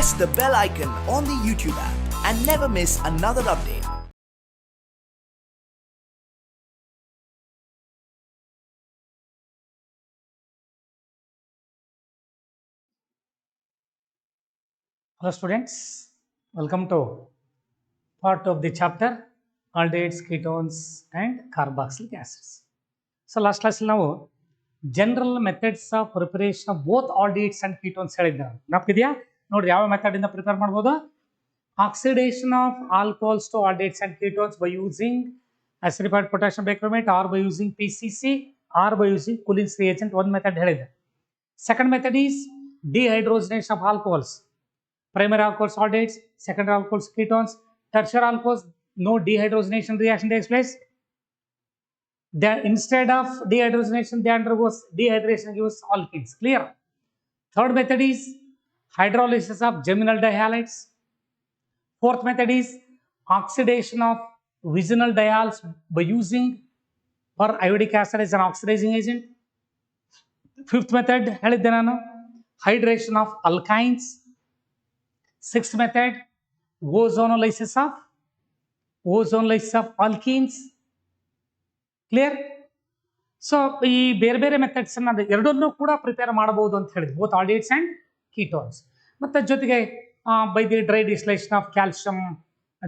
press the bell icon on the YouTube app and never miss another update. Hello students, welcome to part of the chapter aldehydes, ketones and carboxylic acids. So last class ನಾವು general methods of preparation of both aldehydes and ketones ಹೇಳಿದ್ದೆ. ನೆನಪಿದೆಯಾ? ನೋಡ್ರಿ ಯಾವ method ಇಂದ prepare ಮಾಡ್ಬೋದು. Oxidation of alcohols to aldehydes and ketones by using acidified potassium bicarbonate or by using PCC or by using Coulin's reagent. One method ಹೇಳಿದೆ. Second method is dehydrogenation of alcohols. Primary alcohols aldehydes, secondary alcohols ketones, tertiary alcohols no dehydrogenation reaction takes place. Then instead of dehydrogenation they undergoes dehydration gives alkenes. Clear? Third method is hydrolysis of geminal dihalides. Fourth method is oxidation of viginal diols by using periodic acid as an oxidizing agent. Fifth method ಹೇಳಿದ್ದೆ ನಾನು, hydration of alkynes. Sixth method, ozonolysis of alkenes. Clear? So ಈ ಬೇರೆ ಬೇರೆ methods ಅನ್ನ ಎರಡನ್ನೂ ಕೂಡ prepare ಮಾಡಬಹುದು ಅಂತ ಹೇಳಿದ್ವಿ, ಬೋತ್ ಆಲ್ಡಿಹೈಡ್ಸ್ ಅಂಡ್ ಕೀಟೋನ್ಸ್. ಮತ್ತೆ ಜೊತೆಗೆ by the dry distillation of calcium,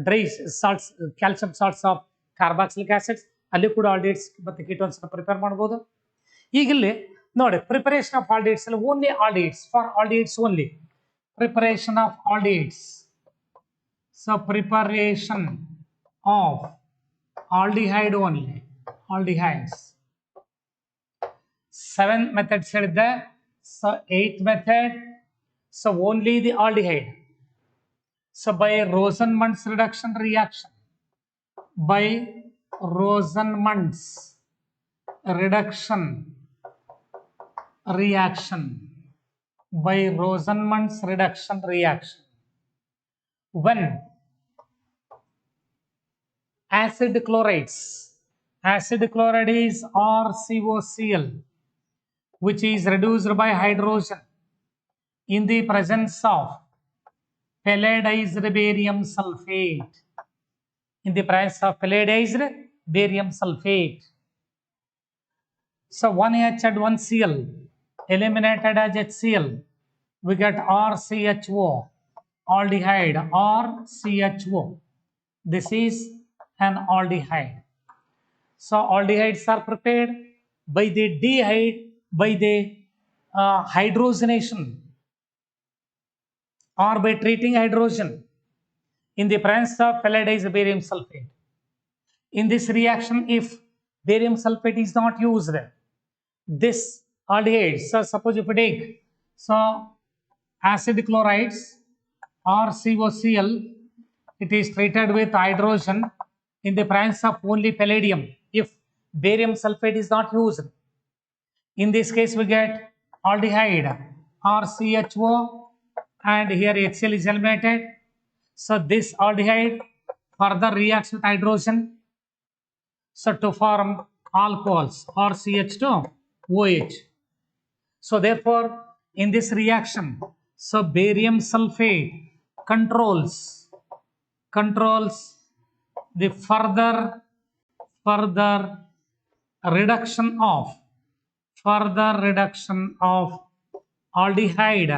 dry salts, calcium salts of carboxylic acids, ಅಲ್ಲಿ ಕೂಡ ಆಲ್ಡಿಹೈಡ್ಸ್ ಮತ್ತೆ ಕೀಟೋನ್ಸ್ ಪ್ರಿಪೇರ್ ಮಾಡಬಹುದು. ಈಗ ಇಲ್ಲಿ ನೋಡಿ, ಪ್ರಿಪರೇಷನ್ ಆಫ್ ಆಲ್ಡಿಹೈಡ್ಸ್ ಅಲ್ಲಿ only aldehydes, for aldehydes only. Preparation of aldehydes. So preparation of aldehyde only, aldehydes. 7 methods ಹೇಳಿದ್ದೆ. So 8th method, so only the aldehyde. So by Rosenmund's reduction reaction, by Rosenmund's reduction reaction, by Rosenmund's reduction reaction, when acid chloride is RCOCl, which is reduced by hydrogen in the presence of pelladized barium sulfate, in the presence of pelladized barium sulfate. So 1H and 1Cl eliminated as HCl, we get RCHO, aldehyde, RCHO. This is an aldehyde. So aldehydes are prepared by the hydrogenation or by treating hydrogen in the presence of pelladized barium sulfate. In this reaction, if barium sulfate is not used, this aldehydes, so suppose if we take acid chlorides or COCl, it is treated with hydrogen in the presence of only palladium if barium sulfate is not used. In this case we get aldehyde RCHO, and here HCl is eliminated. So this aldehyde further reacts with hydrogen, so to form alcohols RCH2OH. So therefore in this reaction, so barium sulfate controls the further reduction of aldehyde,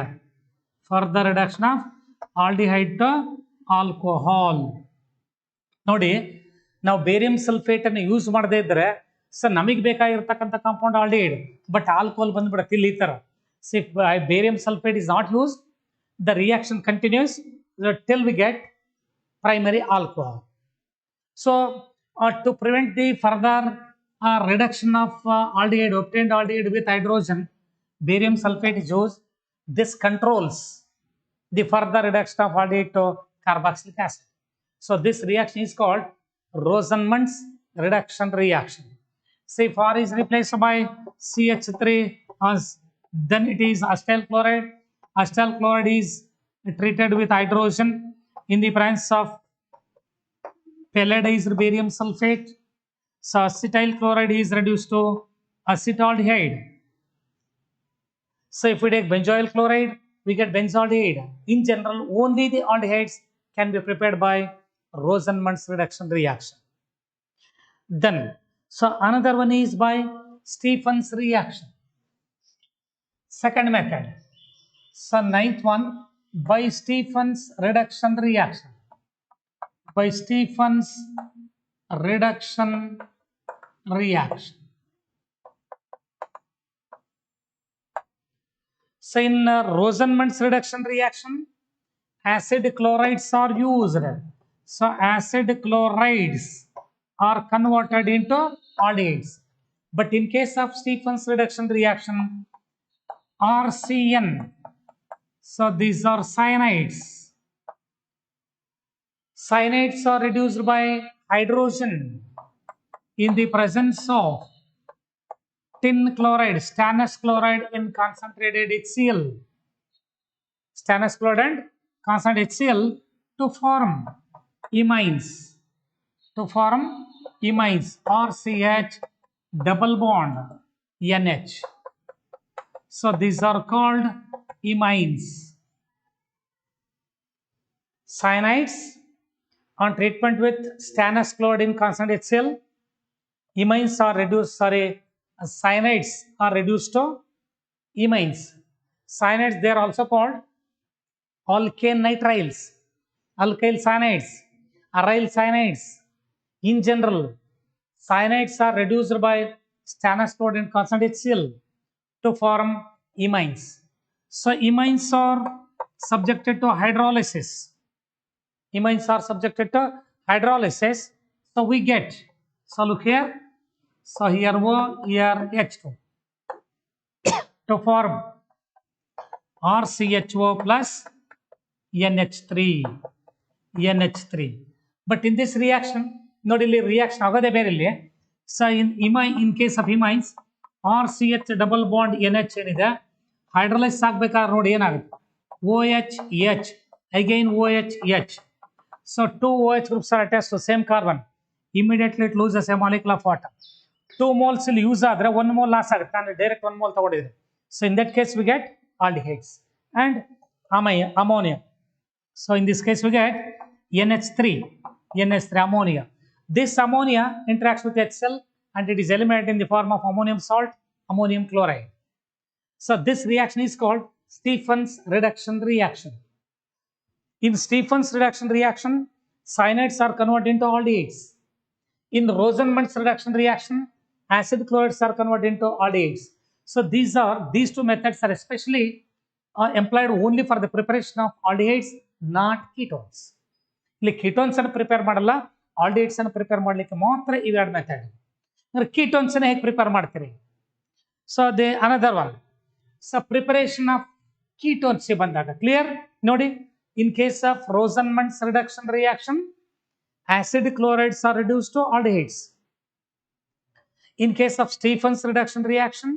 to alcohol. ನೋಡಿ, ನಾವು barium sulphate ಅನ್ನು use ಮಾಡದೇ ಇದ್ರೆ sir ನಮಗೆ ಬೇಕಾಗಿರ್ತಕ್ಕಂಥ compound aldehyde, but alcohol ಬಂದ್ಬಿಡುತ್ತೆ ಇಲ್ಲಿ ಈ ತರ. If barium sulfate is not used, the reaction continues till we get primary alcohol. So to prevent the further reduction of aldehyde, obtained aldehyde with hydrogen, barium sulfate is used. This controls the further reduction of aldehyde to carboxylic acid. So this reaction is called Rosenmund's reduction reaction. Say if R is replaced by CH3, then it is acetyl chloride. Acetyl chloride is treated with hydrogen in the presence of pelladized barium sulfate. So acetyl chloride is reduced to acetaldehyde. So if we take benzoyl chloride, we get benzaldehyde. In general, only the aldehydes can be prepared by Rosenmund's reduction reaction. Then, so another one is by Stephen's reaction. Second method. So ninth one, by Stephen's reduction reaction. By Stephen's reduction reaction. So in Rosenmund's reduction reaction, acid chlorides are used. So acid chlorides are converted into aldehydes. But in case of Stephen's reduction reaction, RCN, so these are cyanides. Cyanides are reduced by hydrogen in the presence of tin chloride, stannous chloride in concentrated HCl. Stannous chloride and concentrated HCl to form imines. To form imines RCH double bond NH. So these are called imines. Cyanides on treatment with stannous chloride in concentrated HCl, imines are reduced, cyanides are reduced to imines. Cyanides, they are also called alkane nitriles, alkyl cyanides, aryl cyanides. In general, cyanides are reduced by stannous chloride in concentrated HCl to form imines. So imines are subjected to hydrolysis. Imines are subjected to hydrolysis. So we get, so look here, so here O, here H2 to form RCHO plus NH3. NH3. But in this reaction, not only reaction agade berille. So in case of imines, RCH double bond NH ಏನಿದೆ hydrolyze ಆಗಬೇಕಾದ್ರೆ ನೋಡಿ ಏನಾಗುತ್ತೆ OH again OH. So two OH groups are attached to same carbon. Immediately it loses a molecule of water. 2 moles will use ಆದರೆ 1 mole loss ಆಗುತ್ತೆ. ನಾನು direct 1 mole ತಗೊಂಡಿದ್ದೀನಿ. So in that case we get aldehydes and ammonia. So in this case we get NH3 ammonia. This ammonia interacts with HCl and it is eliminated in the form of ammonium salt, ammonium chloride. So this reaction is called Stephen's reduction reaction. In Stephen's reduction reaction, cyanides are converted into aldehydes. In Rosenmund's reduction reaction, acid chlorides are converted into aldehydes. So these two methods are especially employed only for the preparation of aldehydes, not ketones. ಇಲ್ಲಿ ketones ಅನ್ನು prepare ಮಾಡಲ್ಲ, aldehydes ಅನ್ನು prepare ಮಾಡಲಿಕ್ಕೆ ಮಾತ್ರ ಇವೆರಡು method. ketones ಅನ್ನು ಹೇಗೆ prepare ಮಾಡ್ತೀರಿ? So another one. So preparation of ketones ಬಂದಾಗ clear ನೋಡಿ, in case of Rosenmund's reduction reaction, acid chlorides are reduced to aldehydes. In case of Stephen's reduction reaction,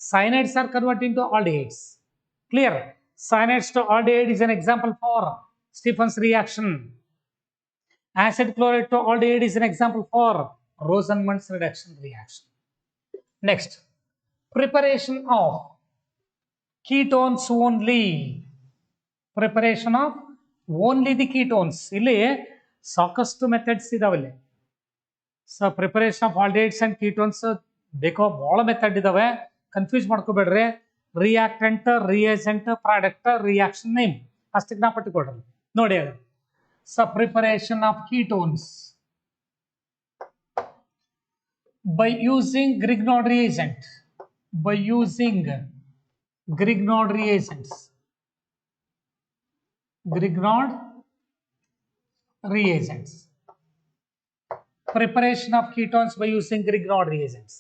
cyanides are converted into aldehydes. Clear? Cyanides to aldehyde is an example for Stephen's reaction. Acid chloride to aldehyde is an example for Rosenmund's reduction reaction. Next, preparation of ketones only. Preparation of only the ketones. ಇಲ್ಲಿ ಸಾಕಷ್ಟು methods ಇದಾವೆ. So preparation of aldehydes and ketones ಬೇಕೋ ಭಾಳ method ಇದಾವೆ, confuse ಮಾಡ್ಕೋಬೇಡ್ರಿ. Reactant, reagent, product, reaction name ಅಷ್ಟಕ್ಕೆ ನಾ ಪಟ್ಟಿಕೊಡ್ರಿ ನೋಡಿ. ಅದು so preparation of ketones by using Grignard reagent. By using Grignard reagents. Grignard reagents. Preparation of ketones by using Grignard reagents.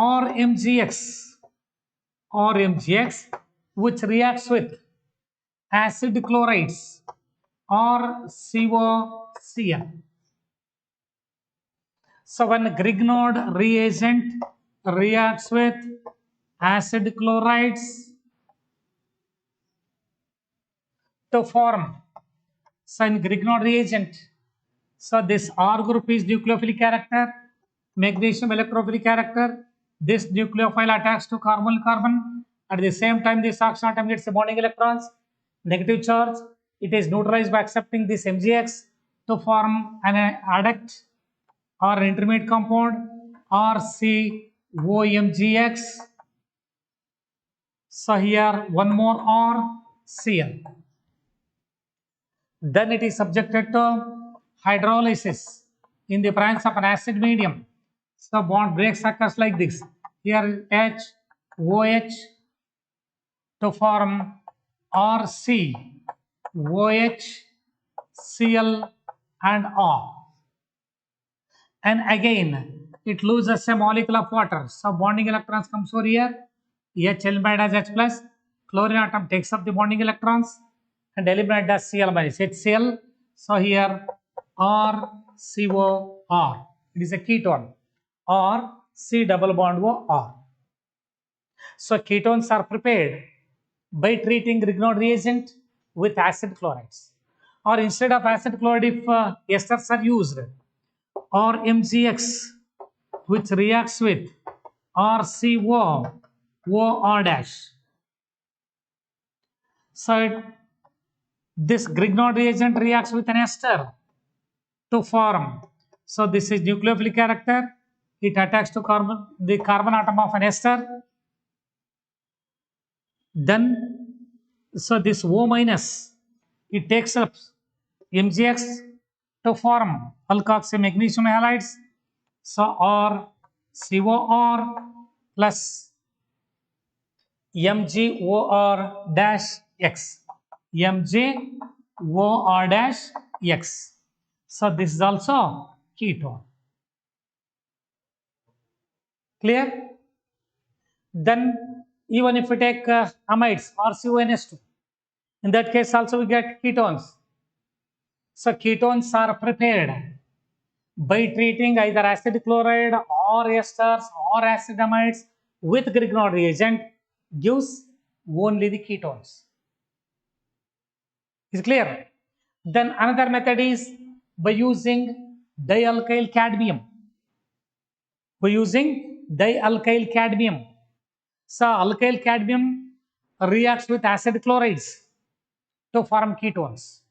Or MgX, which reacts with acid chlorides or COCl. So when Grignard reagent reacts with acid chlorides to form, so in Grignard reagent, so this R group is nucleophilic character, magnesium electrophilic character. This nucleophile attacks to carbon, At the same time, this oxygen atom gets the bonding electrons, negative charge. It is neutralized by accepting this MgX to form an adduct or an intermediate compound RCOMgX. So here one more R, Cl. Then it is subjected to hydrolysis in the presence of an acid medium. So bond breaks occurs like this. Here H, OH to form RC, OH, Cl and R. And again it loses a molecule of water. So bonding electrons comes over here. H eliminated as H plus. Chlorine atom takes up the bonding electrons and eliminated as Cl minus HCl. So here RCOR. It is a ketone. Or C double bond OR. So ketones are prepared by treating Grignard reagent with acid chlorides. Or instead of acid chloride, if esters are used, or MgX, which reacts with RCO, OR dash. So this Grignard reagent reacts with an ester to form. So this is nucleophilic character. It attacks to the carbon atom of an ester. Then, so this O minus, it takes up MgX to form alkoxy magnesium halides. So R COR plus MgOR dash X. MgOR dash X. So this is also ketone. Clear? Then even if we take amides RCONS2, in that case also we get ketones. So ketones are prepared by treating either acid chloride or esters or acid amides with Grignard reagent, gives only the ketones. Is clear? Then another method is by using dialkyl cadmium. By using dialkyl cadmium. So alkyl cadmium reacts with acid chlorides to form ketones.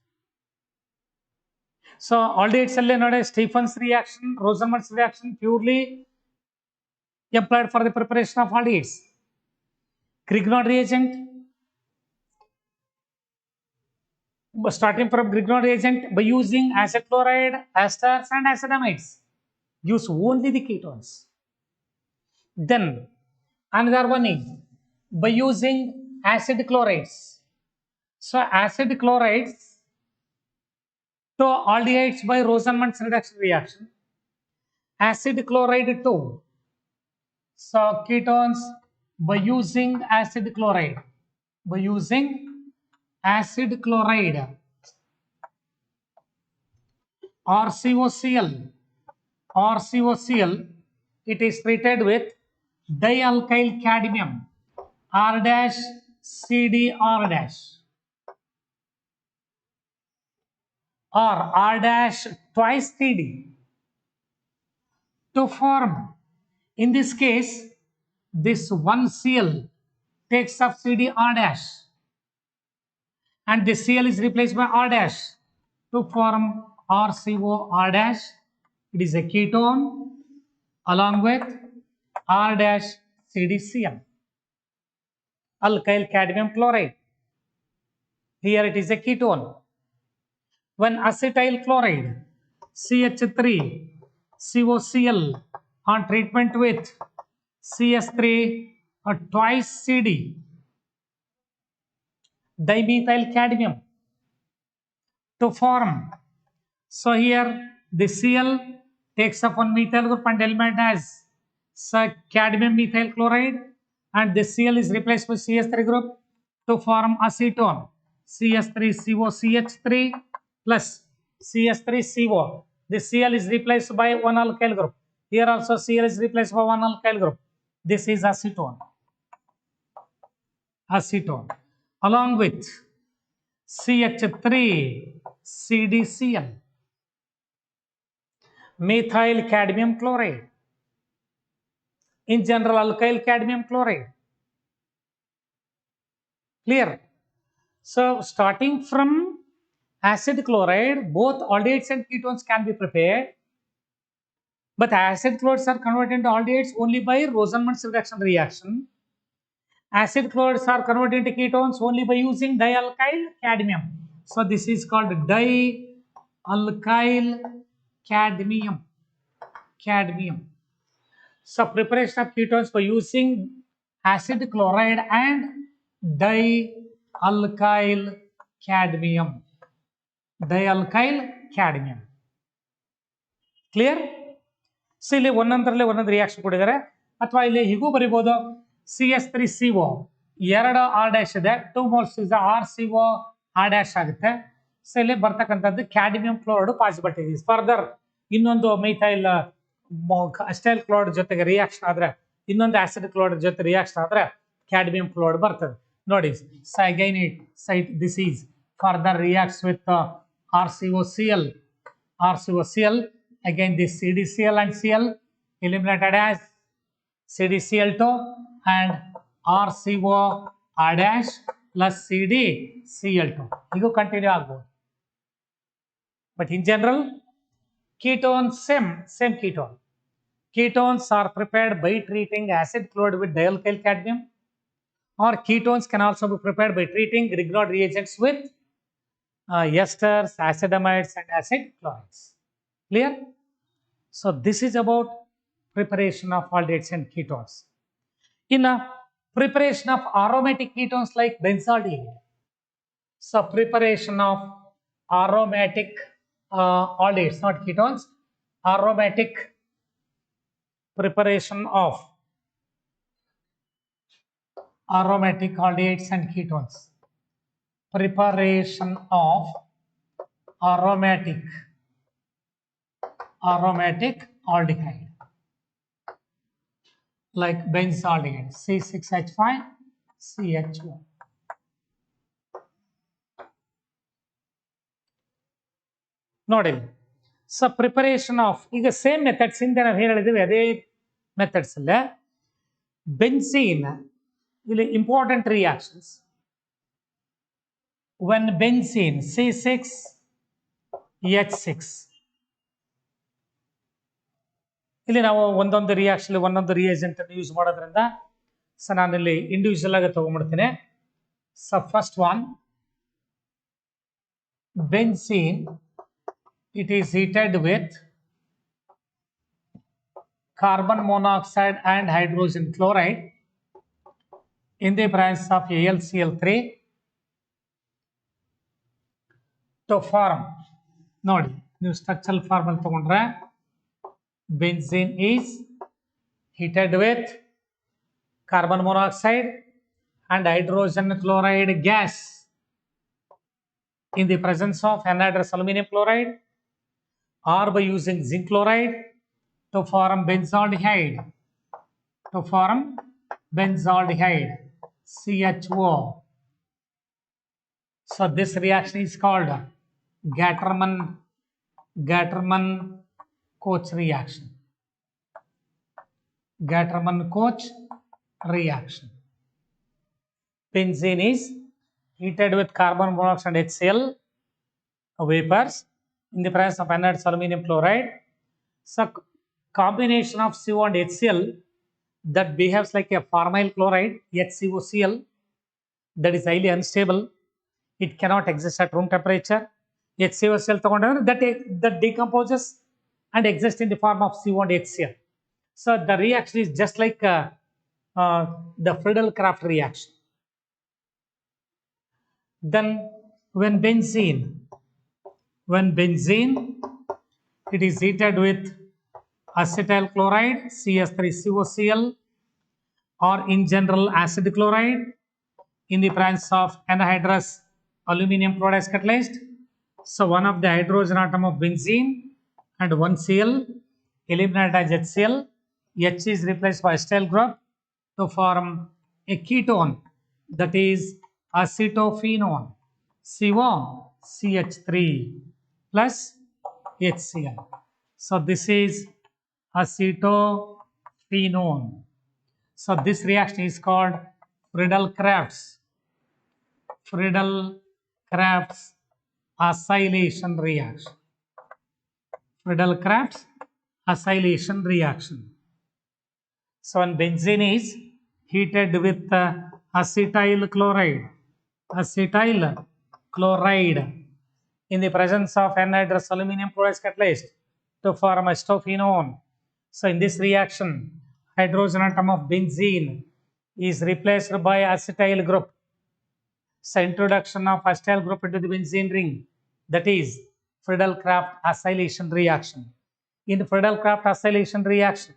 So aldehydes are known as Stefan's reaction, Rosenmund's reaction, purely employed for the preparation of aldehydes. Grignard reagent, starting from Grignard reagent by using acid chloride, esters and acid amides, use only the ketones. Then another one is by using acid chlorides. So acid chlorides to aldehydes by Rosenmund's reduction reaction. Acid chloride to, so ketones by using acid chloride. By using acid chloride or COCl, it is treated with dialkyl cadmium R dash CdR dash or R dash twice CD to form. In this case, this one Cl takes up CdR dash and this Cl is replaced by R dash to form RCOR dash. It is a ketone along with R dash CdCl, alkyl cadmium chloride. Here it is a ketone. When acetyl chloride CH3 COCl on treatment with CS3 or twice CD dimethyl cadmium to form. So here the Cl takes up one methyl group and element as cadmium methyl chloride, and the Cl is replaced with CS3 group to form acetone CS3COCH3 plus CS3CO. The Cl is replaced by one alkyl group. Here also Cl is replaced by one alkyl group. This is acetone. Acetone along with CH3 CdCl, methyl cadmium chloride, in general alkyl cadmium chloride. Clear? So starting from acid chloride, both aldehydes and ketones can be prepared. But acid chlorides are converted into aldehydes only by Rosenmund's reduction reaction. Acid chlorides are converted into ketones only by using dialkyl cadmium. So this is called dialkyl cadmium. So preparation of ketones by using acid chloride and dialkyl cadmium. Clear? So ಇಲ್ಲಿ ಒಂದೊಂದರಲ್ಲೇ ಒಂದೊಂದು reaction ಕೊಟ್ಟಿದ್ದಾರೆ, ಅಥವಾ ಇಲ್ಲಿ ಹೀಗೂ ಬರಿಬೋದು CS3CO 2 R dash ಇದೆ, 2 moles is R CO R dash ಆಗುತ್ತೆ. So ಇಲ್ಲಿ ಬರ್ತಕ್ಕಂಥದ್ದು ಕ್ಯಾಡ್ಮಿಯಂ ಕ್ಲೋರೈಡ್ ಪಾಸಿಬಿಲಿಟಿ ಇದೆ. ಫರ್ದರ್ ಇನ್ನೊಂದು ಮೈಥೈಲ್ ಅಸ್ಟೈಲ್ ಕ್ಲೋರೈಡ್ ಜೊತೆಗೆ ರಿಯಾಕ್ಷನ್ ಆದ್ರೆ, ಇನ್ನೊಂದು ಆಸಿಡ್ ಕ್ಲೋರೈಡ್ ಜೊತೆ ರಿಯಾಕ್ಷನ್ ಆದ್ರೆ ಕ್ಯಾಡ್ಮಿಯಂ ಕ್ಲೋರೈಡ್ ಬರ್ತದೆ ನೋಡಿ. So again it site this is further reacts with RCOCl. Again this CDCl and Cl eliminated as CDCl2 and RCO R dash plus CDCl2. You continue agbo. But in general, ketones same ketone. Ketones are prepared by treating acid chloride with dialkyl cadmium, or ketones can also be prepared by treating Grignard reagents with esters, acetamides and acid chlorides. Clear? So this is about preparation of aldehydes and ketones. In a preparation of aromatic ketones like benzaldehyde, so preparation of aromatic aldehydes, not ketones, aromatic preparation of aromatic aldehydes and ketones. Preparation of aromatic aldehyde like benzaldehyde C6H5CH1. ನೋಡಿ, so preparation of ಈಗ same methods ಇಂದ ನಾವು ಏನು ಹೇಳಿದ್ದೀವಿ ಅದೇ methods ಅಲ್ಲೇ ಬೆನ್ಸೀನ್ ಇಲ್ಲಿ important reactions. when benzene C6H6, ಇಲ್ಲಿ ನಾವು ಒಂದೊಂದು ರಿಯಾಕ್ಷನ್ ಒಂದೊಂದು ರಿಯೇಜೆಂಟ್ ಅನ್ನು ಯೂಸ್ ಮಾಡೋದ್ರಿಂದ ಸೊ ನಾನಿಲ್ಲಿ ಇಂಡಿವಿಜುವಲ್ ಆಗಿ ತಗೊಂಡ್ಬಿಡ್ತೀನಿ. So first one benzene, it is heated with carbon monoxide and hydrogen chloride in the presence of AlCl3 to form, ನೋಡಿ ನೀವು ಸ್ಟ್ರಕ್ಚರಲ್ ಫಾರ್ಮಲ್ ತಗೊಂಡ್ರೆ benzene is heated with carbon monoxide and hydrogen chloride gas in the presence of anhydrous aluminum chloride, or by using zinc chloride to form benzaldehyde CHO. So this reaction is called Gattermann-Koch reaction. Gattermann-Koch reaction. Benzene is heated with carbon monoxide and HCl vapors in the presence of anhydrous aluminum chloride. So combination of CO and HCl that behaves like a formyl chloride, HCOCl, that is highly unstable. It cannot exist at room temperature. HCOCl that decomposes and exists in the form of CO and HCl. So the reaction is just like the Friedel-Crafts reaction. Then when benzene, it is heated with acetyl chloride CS3COCl, or in general acid chloride in the presence of anhydrous aluminum chloride is catalyzed. So one of the hydrogen atom of benzene and one Cl eliminated as HCl. H is replaced by acetyl group to form a ketone, that is acetophenone COCH3 plus HCl. So this is acetophenone. So this reaction is called Friedel-Crafts Friedel-Crafts acylation reaction. Friedel-Crafts acylation reaction. So when benzene is heated with acetyl chloride in the presence of anhydrous aluminum chloride catalyst to form acetophenone. So in this reaction, hydrogen atom of benzene is replaced by acetyl group. So introduction of acetyl group into the benzene ring, that is Friedel-Crafts acylation reaction. In Friedel-Crafts acylation reaction,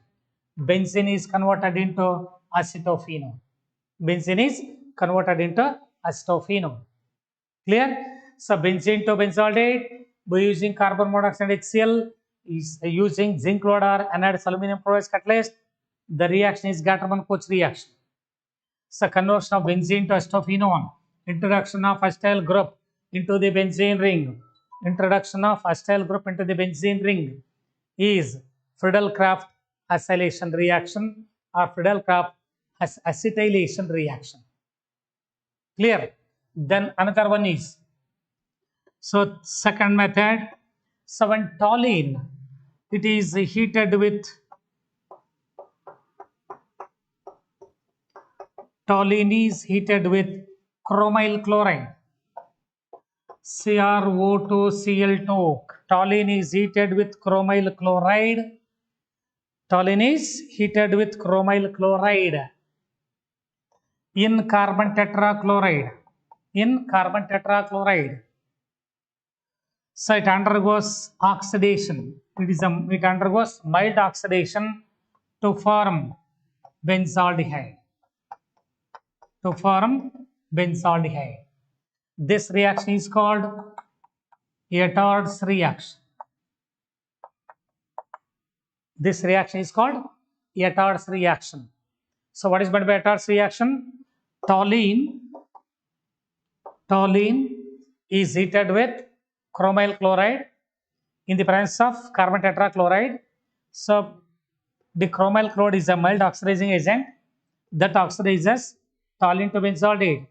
benzene is converted into acetophenone. Benzene is converted into acetophenone. Clear? So benzene to benzaldehyde by using carbon monoxide HCl is using zinc chloride or anhydrous aluminum chloride catalyst. The reaction is Gattermann-Koch reaction. So conversion of benzene to acetophenone, introduction of acetyl group into the benzene ring. Introduction of acetyl group into the benzene ring is Friedel-Crafts acylation reaction or Friedel-Crafts acetylation reaction. Clear? Then another one is, so second method, so when toluene, it is heated with chromyl chloride, CrO2Cl2. Toluene is heated with chromyl chloride. Toluene is heated with chromyl chloride in carbon tetrachloride. So it undergoes oxidation. It undergoes mild oxidation to form benzaldehyde. This reaction is called Ettard's reaction. So what is meant by Ettard's reaction? Toluene is heated with chromyl chloride in the presence of carbon tetrachloride. So the chromyl chloride is a mild oxidizing agent that oxidizes toluene to benzaldehyde.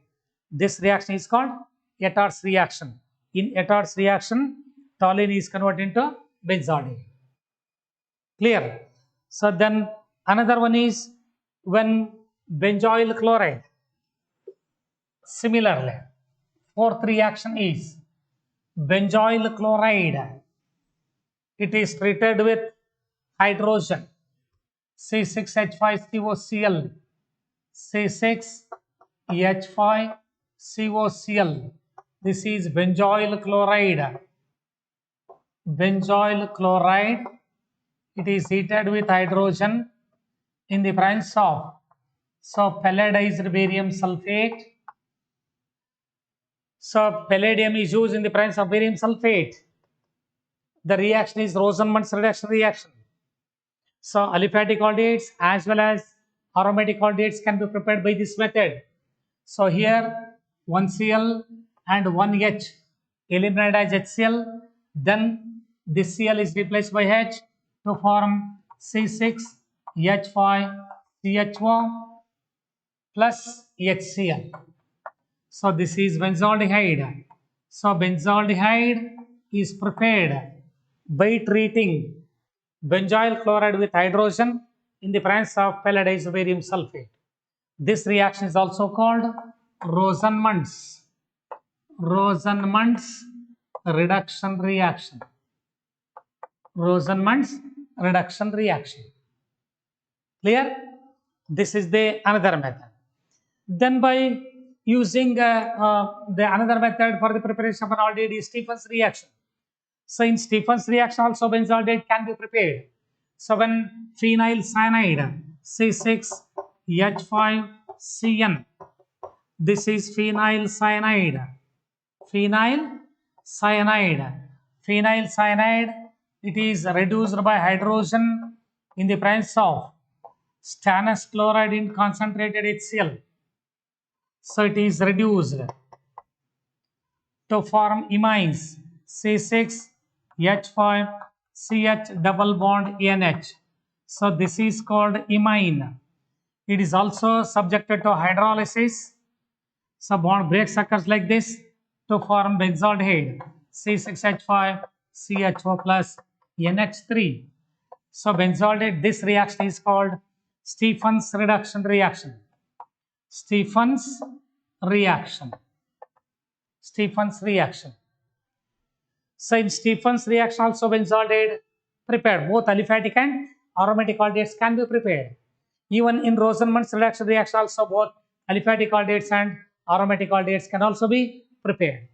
This reaction is called Ettard's reaction. In Ettard's reaction, toluene is converted into benzaldehyde. Clear? So then another one is when benzoyl chloride. Similarly, fourth reaction is benzoyl chloride. It is treated with hydrogen, C6H5COCl. C6H5COCl. This is benzoyl chloride. It is heated with hydrogen in the presence of palladized barium sulfate. So palladium is used in the presence of barium sulfate. The reaction is Rosenmund's reduction reaction. So aliphatic aldehydes as well as aromatic aldehydes can be prepared by this method. So here 1Cl and 1H eliminated as HCl, then this Cl is replaced by H to form C6H5CHO plus HCl. So this is benzaldehyde. So benzaldehyde is prepared by treating benzoyl chloride with hydrogen in the presence of palladized barium sulfate. This reaction is also called Rosenmund's reduction reaction. Clear? This is the another method. Then by using the another method for the preparation of an aldehyde is Stephen's reaction. So in Stephen's reaction also benzaldehyde can be prepared. So when phenyl cyanide C6H5CN, this is phenyl cyanide. It is reduced by hydrogen in the presence of stannous chloride in concentrated HCl. So it is reduced to form imines C6H5CH double bond NH. So this is called imine. It is also subjected to hydrolysis So bond breaks occurs like this to form benzaldehyde C6H5 CHO plus NH3. So benzaldehyde, this reaction is called Stephen's reduction reaction. Stephen's reaction. Stephen's reaction. So in Stephen's reaction also benzaldehyde prepared. Both aliphatic and aromatic aldehydes can be prepared. Even in Rosenmund's reduction reaction also both aliphatic aldehydes and aromatic aldehydes can also be prepared.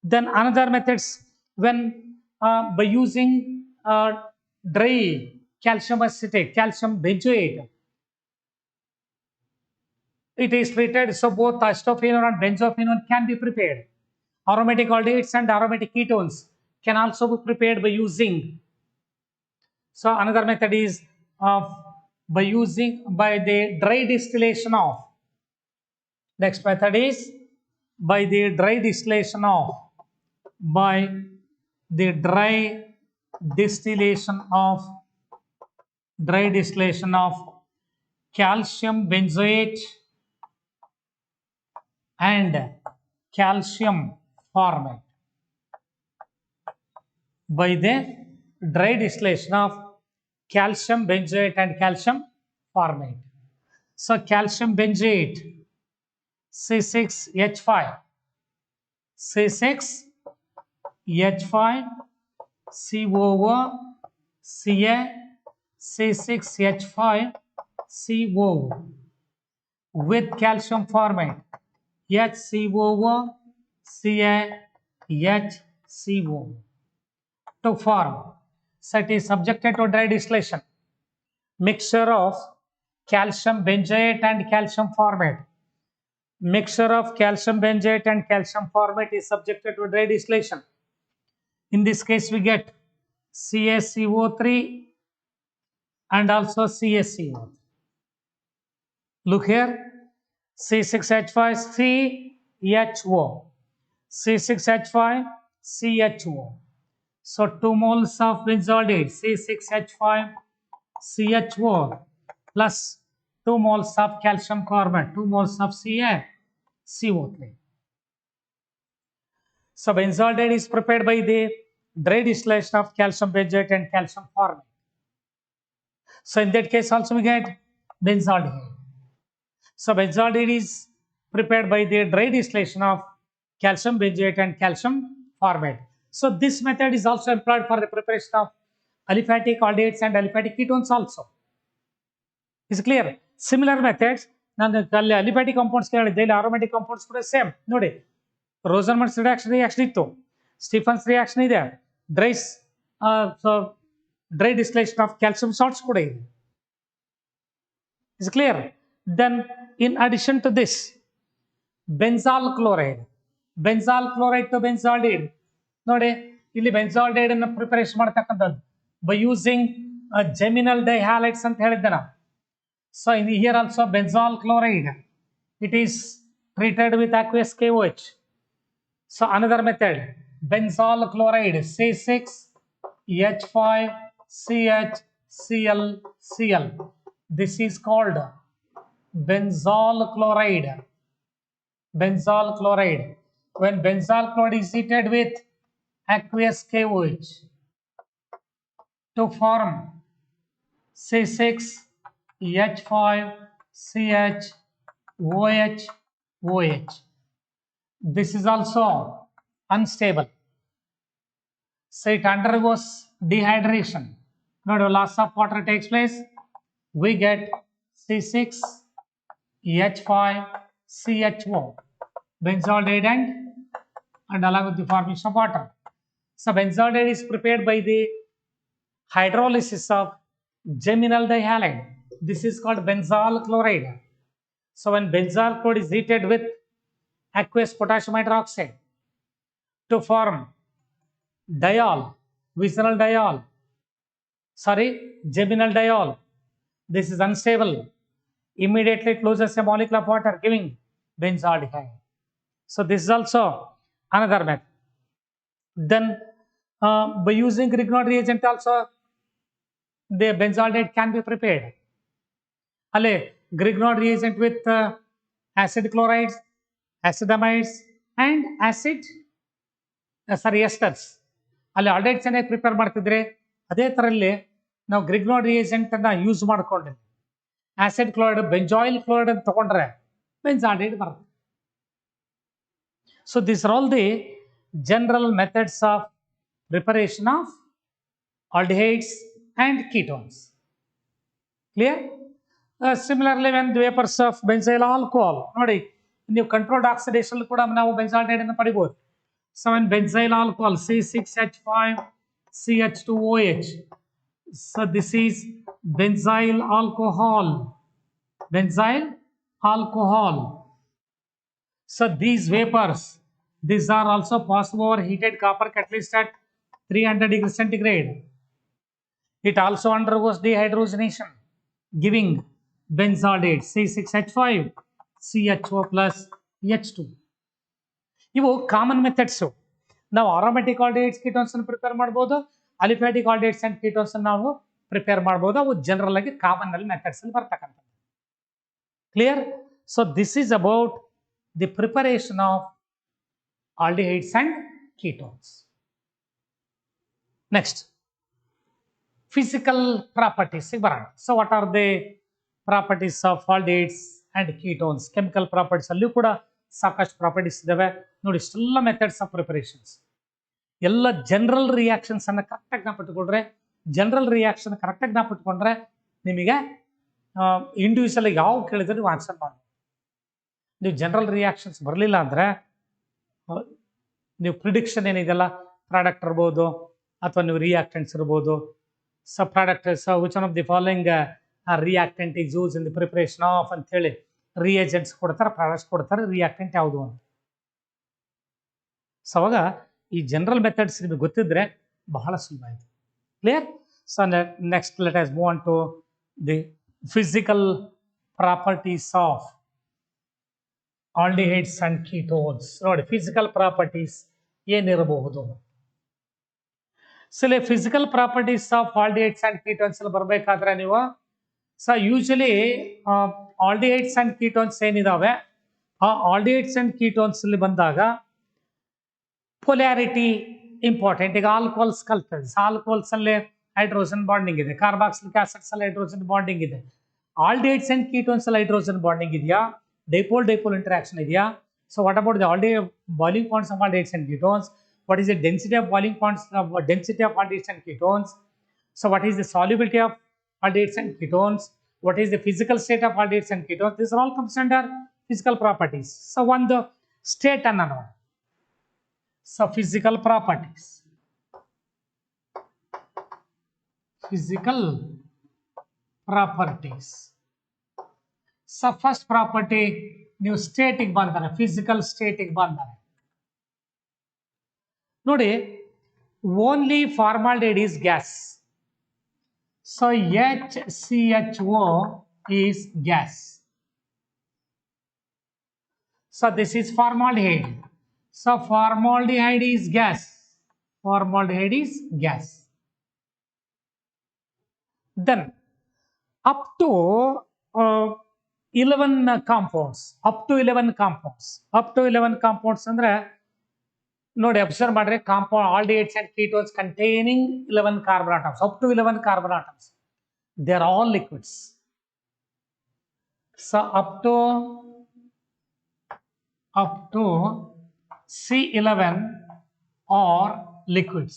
Then another methods when by using dry calcium acetate, calcium benzoate, it is treated. So both acetophenone and benzophenone can be prepared. Aromatic aldehydes and aromatic ketones can also be prepared by using. So another method is by the dry distillation of. Next method is by the dry distillation of. By the dry distillation of calcium benzoate and calcium formate. By the dry distillation of calcium benzoate and calcium formate. So calcium benzoate C6H5 C6H5 COO Ca C6H5 CO with calcium formate HCOO CaHCO to form. So it is subjected to dry distillation. Mixture of calcium benzoate and calcium formate. Mixture of calcium benzoate and calcium formate is subjected to dry distillation. In this case, we get CaCO3 and also CaCO. Look here, C6H5CHO, C6H5CHO. So 2 moles of benzaldehyde C6H5CHO plus 2 moles of calcium carbonate, 2 moles of CaCO3. So benzaldehyde is prepared by the dry distillation of calcium benzoate and calcium formate. So in that case also we get benzaldehyde. So benzaldehyde is prepared by the dry distillation of calcium benzoate and calcium formate. So this method is also employed for the preparation of aliphatic aldehydes and aliphatic ketones also. Is clear? Similar methods, aliphatic compounds aromatic compounds same. Nodi. Rosenmund's reaction ittu. Stephen's reaction ide. Dry distillation of calcium salts kuda ide. Is clear? Then in addition to this, benzal chloride to benzaldehyde. ನೋಡಿ ಇಲ್ಲಿ benzaldehyde ಅನ್ನು preparation ಮಾಡತಕ್ಕಂಥದ್ದು by using geminal dihalides ಅಂತ ಹೇಳಿದ್ದೆ ನಾವು. So in here also benzal chloride, it is treated with aqueous KOH. So another method, benzal chloride C6H5CHClCl. This is called benzal chloride. Benzal chloride. When benzal chloride is heated with aqueous KOH to form C6H5CHOH. This is also unstable. So it undergoes dehydration. Now loss of water takes place. We get C6H5CHO, benzaldehyde and along with the formation of water. So benzaldehyde is prepared by the hydrolysis of geminal dihalide. This is called benzal chloride. So when benzal chloride is heated with aqueous potassium hydroxide to form diol, vicinal diol, geminal diol, this is unstable. Immediately it loses a molecule of water, giving benzaldehyde. So this is also another method. Then by using Grignard reagent also the benzaldehyde can be prepared. Grignard reagent with acid chlorides acid amides and acid esters. ಅಲ್ಲಿ aldehydes ಏನೇ prepare ಮಾಡ್ತಿದ್ರೆ ಅದೇ ಥರ ಇಲ್ಲಿ ನಾವು Grignard ರಿಯೇಜೆಂಟನ್ನು use ಮಾಡ್ಕೊಂಡಿದ್ವಿ. Acid chloride, benzoyl chloride ಅಂತ ತಗೊಂಡ್ರೆ ಬೆಂಜಾಲ್ಡೈಡ್ ಬರುತ್ತೆ. So this are all the general methods of preparation of aldehydes and ketones. Clear? Similarly, when the vapors of benzyl alcohol, ನೋಡಿ ನೀವು ಕಂಟ್ರೋಲ್ಡ್ ಆಕ್ಸಿಡೇಷನ್ ಕೂಡ ನಾವು ಬೆಂಜಾಲ್ಡೈಡ್ ಅನ್ನು ಪಡಿಬಹುದು. So when benzyl alcohol C6H5CH2OH, so this is benzyl alcohol. So these vapors, these are also passed over heated copper catalyst at 300 degrees centigrade. It also undergoes dehydrogenation, giving benzaldehyde C6H5CHO plus H2. ಇವು common methods. ನಾವು aromatic aldehydes ketones ಅನ್ನು prepare ಮಾಡ್ಬೋದು, ಅಲಿಫ್ಯಾಟಿಕ್ aldehydes and ketones ಅನ್ನು ನಾವು prepare ಮಾಡ್ಬೋದು. ಅವು general ಆಗಿ common ಅಲ್ಲಿ ಮೆಥಡ್ಸ್ ಅಲ್ಲಿ ಬರ್ತಕ್ಕಂಥದ್ದು. Clear? So this is about the preparation of aldehydes and ketones. Next, physical properties ಬರೋಣ. So what are the properties of aldehydes and ketones? Chemical properties ಅಲ್ಲಿಯೂ ಕೂಡ ಸಾಕಷ್ಟು ಪ್ರಾಪರ್ಟೀಸ್ ಇದಾವೆ ನೋಡಿ. ಇಷ್ಟೆಲ್ಲ ಮೆಥಡ್ಸ್ ಆಫ್ ಪ್ರಿಪರೇಷನ್ಸ್ ಎಲ್ಲ ಜನರಲ್ ರಿಯಾಕ್ಷನ್ಸ್ ಅನ್ನು ಕರೆಕ್ಟಾಗಿ ಜ್ಞಾಪಿಟ್ಕೊಂಡ್ರೆ, ಜನರಲ್ ರಿಯಾಕ್ಷನ್ ಕರೆಕ್ಟಾಗಿ ಜ್ಞಾಪಿಟ್ಕೊಂಡ್ರೆ ನಿಮಗೆ ಇಂಡಿವಿಜುವಲ್ ಯಾವ ಕೇಳಿದ್ರೆ ನೀವು ಆನ್ಸರ್ ಮಾಡ್ಬೋದು. ನೀವು ಜನರಲ್ ರಿಯಾಕ್ಷನ್ಸ್ ಬರಲಿಲ್ಲ ಅಂದರೆ ನೀವು ಪ್ರಿಡಿಕ್ಷನ್ ಏನಿದೆಯಲ್ಲ, ಪ್ರಾಡಕ್ಟ್ ಇರ್ಬೋದು ಅಥವಾ ನೀವು ರಿಯಾಕ್ಟೆಂಟ್ಸ್ ಇರ್ಬೋದು. So product, so which one of the following reactant is use in the preparation of ಅಂತೇಳಿ ರಿಯೇಜೆಂಟ್ಸ್ ಕೊಡ್ತಾರೆ, ಪ್ರಾಡಕ್ಟ್ಸ್ ಕೊಡ್ತಾರೆ, ರಿಯಾಕ್ಟೆಂಟ್ ಯಾವುದು ಅಂತ. ಸೊ ಅವಾಗ ಈ ಜನರಲ್ ಮೆಥಡ್ಸ್ ನಿಮಗೆ ಗೊತ್ತಿದ್ರೆ ಬಹಳ ಸುಲಭ ಆಯಿತು. Clear? So next let us move on to the physical properties of aldehydes and ketones. ನೋಡಿ ಫಿಸಿಕಲ್ ಪ್ರಾಪರ್ಟೀಸ್ ಏನಿರಬಹುದು. ಸೊ ಇಲ್ಲಿ physical properties of aldehydes and ketones ಅಲ್ಲಿ ಬರಬೇಕಾದ್ರೆ ನೀವು so usually aldehydes and ketones ಏನಿದಾವೆ, ಆ ಆಲ್ಡಿಹೈಡ್ಸ್ ಅಂಡ್ ಕೀಟೋನ್ಸ್ ಅಲ್ಲಿ ಬಂದಾಗ ಪೊಲ್ಯಾರಿಟಿ ಇಂಪಾರ್ಟೆಂಟ್. ಈಗ ಆಲ್ಕೋಹಾಲ್ಸ್ ಕಲ್ತದೆ, ಆಲ್ಕೋಹಾಲ್ಸ್ ಅಲ್ಲಿ ಹೈಡ್ರೋಜನ್ ಬಾಂಡಿಂಗ್ ಇದೆ, ಕಾರ್ಬಾಕ್ಸಿಲಿಕ್ ಆಸಿಡ್ಸ್ ಅಲ್ಲಿ ಹೈಡ್ರೋಜನ್ ಬಾಂಡಿಂಗ್ ಇದೆ. ಆಲ್ಡಿಹೈಡ್ಸ್ ಅಂಡ್ ಕೀಟೋನ್ಸ್ ಅಲ್ಲಿ ಹೈಡ್ರೋಜನ್ ಬಾಂಡಿಂಗ್ ಇದೆಯಾ? ಡೈಪೋಲ್ ಇಂಟರಾಕ್ಷನ್ ಇದೆಯಾ? So what about the boiling points of aldehydes and ketones? What is the density of boiling points of density of aldehydes and ketones? So what is the solubility of aldehydes and ketones? What is the physical state of aldehydes and ketones? These are all comes under physical properties. So one the state and another. So physical properties. So first property new static bandhana, physical static bandhana. ನೋಡಿ, only formaldehyde is gas. So HCHO is gas. So this is formaldehyde. So formaldehyde is gas. Then up to 11 compounds. Up to 11 compounds ಅಂದ್ರೆ ನೋಡಿ observe ಮಾಡ್ರಿ, compound aldehydes and ketones containing 11 carbon atoms, up to 11 carbon atoms, they are all liquids. So up to C11 are liquids.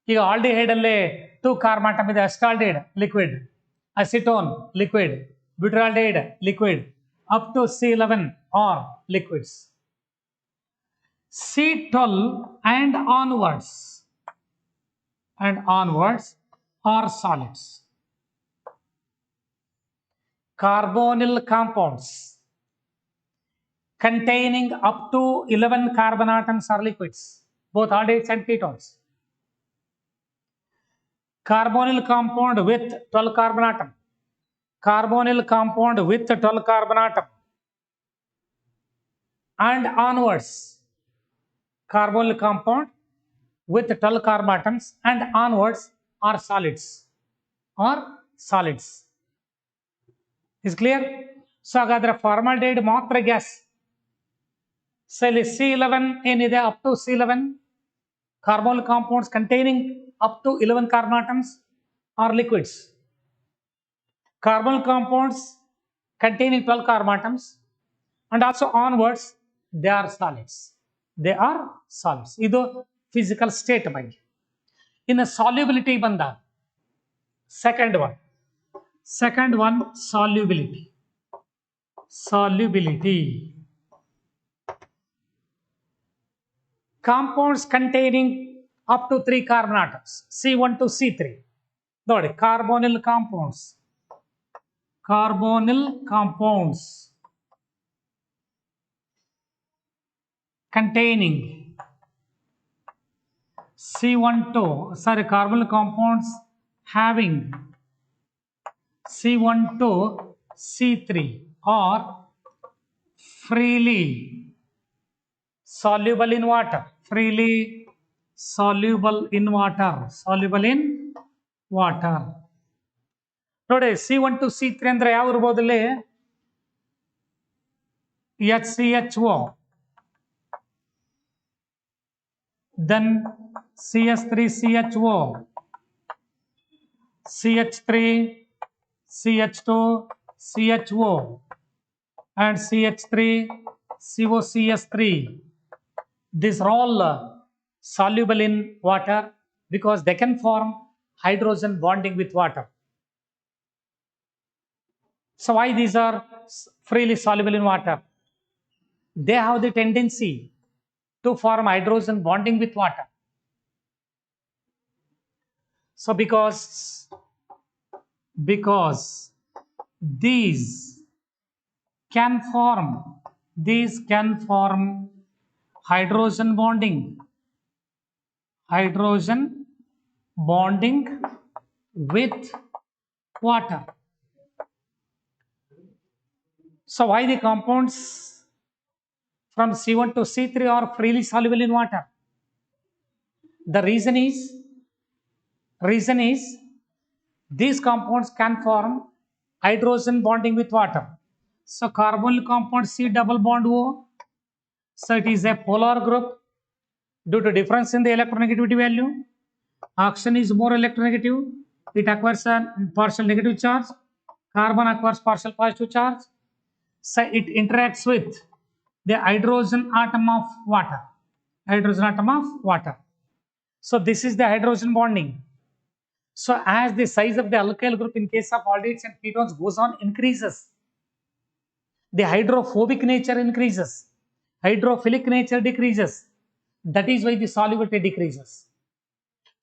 ಈಗ aldehyde ಅಲ್ಲಿ 2 carbon atom ಇದೆ, acetaldehyde liquid, acetone liquid, butyraldehyde liquid. up to C11 are liquids. C12 and onwards are solids. Carbonyl compounds containing up to 11 carbon atoms are liquids, both aldehydes and ketones. Carbonyl compound with 12 carbon atom, and onwards, carbonyl compound with 12 carbon atoms and onwards are solids. Is clear? So ಹಾಗಾದ್ರೆ formaldehyde ಮಾತ್ರ gas. So ಇಲ್ಲಿ C11 ಏನಿದೆ up to C11 carbonyl compounds containing up to 11 carbon atoms are liquids. Carbonyl compounds containing 12 carbon atoms and also onwards they are solids. They are solids. ಇದು physical state ಬಗ್ಗೆ. ಇನ್ನು solubility ಬಂದ second one solubility. Compounds containing up to 3 carbon atoms, C1 to C3. ನೋಡಿ carbonyl compounds containing carbonyl compounds having C1 to C3 are freely soluble in water. ನೋಡಿ C1 to C3 ಅಂದ್ರೆ ಯಾವ ಇರ್ಬೋದು ಇಲ್ಲಿ? HCHO, then CS3CHO, CH3, CH2, CHO, and CH3, COCS3. These are all soluble in water because they can form hydrogen bonding with water. So why these are freely soluble in water? They have the tendency to form hydrogen bonding with water. So because these can form hydrogen bonding with water. So why the compounds from C1 to C3 are freely soluble in water? The reason is these compounds can form hydrogen bonding with water. So carbonyl compound C double bond O, so it is a polar group. Due to difference in the electronegativity value, oxygen is more electronegative, it acquires a partial negative charge, carbon acquires partial positive charge, so it interacts with the hydrogen atom of water. So this is the hydrogen bonding. So as the size of the alkyl group in case of aldehydes and ketones goes on increases, the hydrophobic nature increases, hydrophilic nature decreases. That is why the solubility decreases.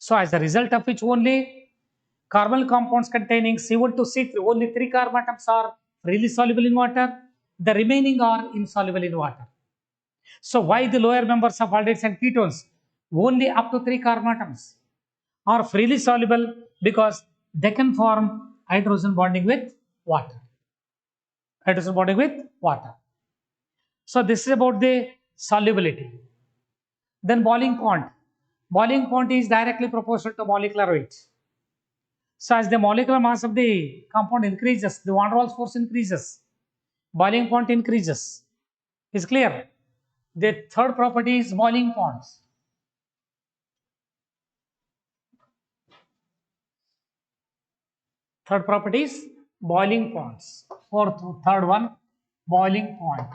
So as a result of which only carbonyl compounds containing C1 to C3, only 3 carbon atoms are freely soluble in water. The remaining are insoluble in water. So why the lower members of aldehydes and ketones, only up to 3 carbon atoms, are freely soluble? Because they can form hydrogen bonding with water. So this is about the solubility. Then boiling point is directly proportional to molecular weight. So as the molecular mass of the compound increases, the van der Waals force increases, boiling point increases. Is clear? The third property is boiling points. Third property is boiling points. Third one, boiling point.